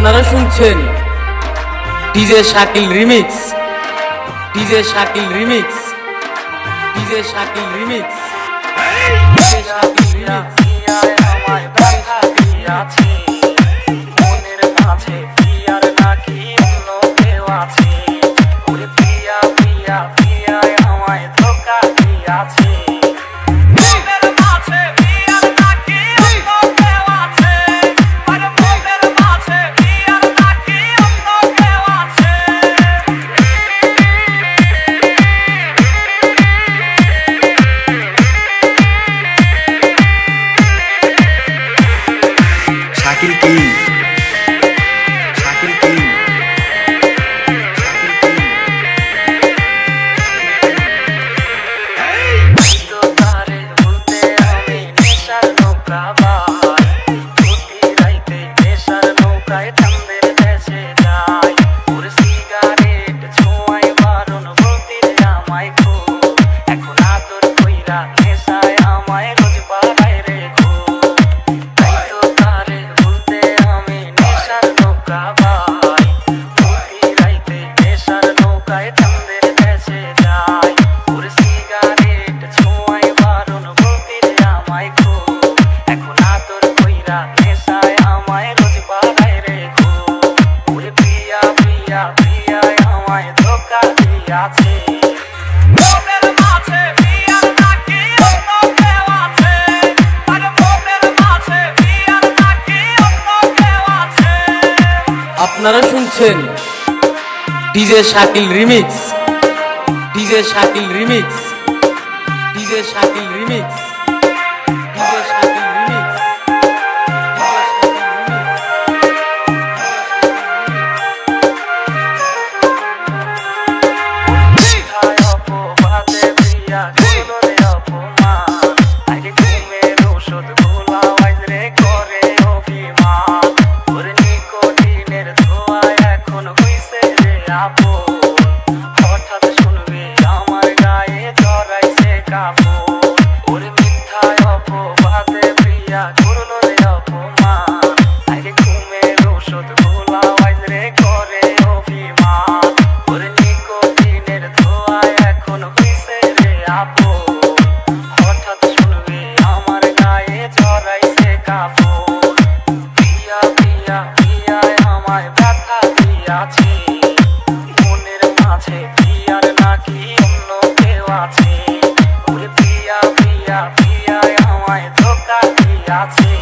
আপনারা শুনছেন DJ Shakil remix, DJ Shakil remix, DJ Shakil remix, DJ Shakil remix. আমায় ব্যথা দিয়াছে মনের মাঝে প্রিয়ার নাকি অন্য কেউ আছে। ওরে প্রিয়া প্রিয়া প্রিয়ায় আমায় ধোঁকা দিয়াছে। Shakil king, Shakil king, Shakil king. তো তারে বলতে আমি নেশার নৌকা বাই, প্রতি রাইতে নেশার নৌকায় চাঁদের দেশে যাই। ওর সিগারেট ছোঁয়ায় বারণ বলতে আমায় খুব, এখন আদর কইরা নেশায় আমায় রোজ বাড়ায় রে খুব। তাই তো তারে বলতে আমি নেশার নৌকা বাই, প্রতি রাইতে নেশার নৌকায় চাঁদের দেশে যাই। ওর সিগারেট ছোঁয়ায় বারণ বলতে আমায় খুব, এখন আদর কইরা নেশায় আমায় রোজ বাড়ায় রে খুব। ওরে প্রিয়া প্রিয়া প্রিয়ায় আমায় ধোঁকা দিয়াছে। মনের মাঝে প্রিয়ার নাকি অন্য কেউ আছে। আরে মনের মাঝে প্রিয়ার নাকি অন্য কেউ আছে। আপনারা শুনছেন DJ Shakil remix, DJ Shakil remix, DJ Shakil remix, DJ Shakil remix, মিঠাই অপবাদে প্রিয়া করলো রে অপমান। আরে ঘুমের ওষুধ ভোলাওয়াই রে করে অভিমান। ওর নিকোটিনের ধোঁয়ায় এখন হইছে রে আপন। হঠাৎ শুনবে আমার গায়ে জড়াইছে কাপড়। ওর মিথ্যায় অপবাদে প্রিয়া করলো রে অপমান। আরে ঘুমের ওষুধ ভোলাওয়াই রে করে অভিমান। ওর নিকোটিনের ধোঁয়ায় এখন হইছে রে আপন। হঠাৎ শুনবে আমার গায়ে জড়াইছে কাপড়। প্রিয়া প্রিয়া প্রিয়ায় আমায় ব্যথা দিয়াছে। মনের মাঝে প্রিয়ার নাকি অন্য কেউ আছে। ওরে প্রিয়া প্রিয়া প্রিয়ায় আমায় ধোঁকা দিয়াছে।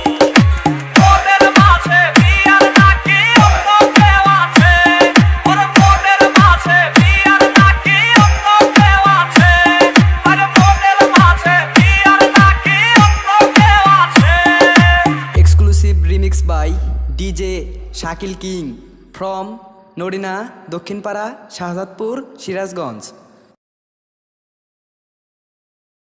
মনের মাঝে প্রিয়ার নাকি অন্য কেউ আছে। ওরে মনের মাঝে প্রিয়ার নাকি অন্য কেউ আছে। আরে মনের মাঝে প্রিয়ার নাকি অন্য কেউ আছে। Exclusive remix by DJ Shakil king from Nodina, Dakshinpara, Shahzadpur, Sirajganj.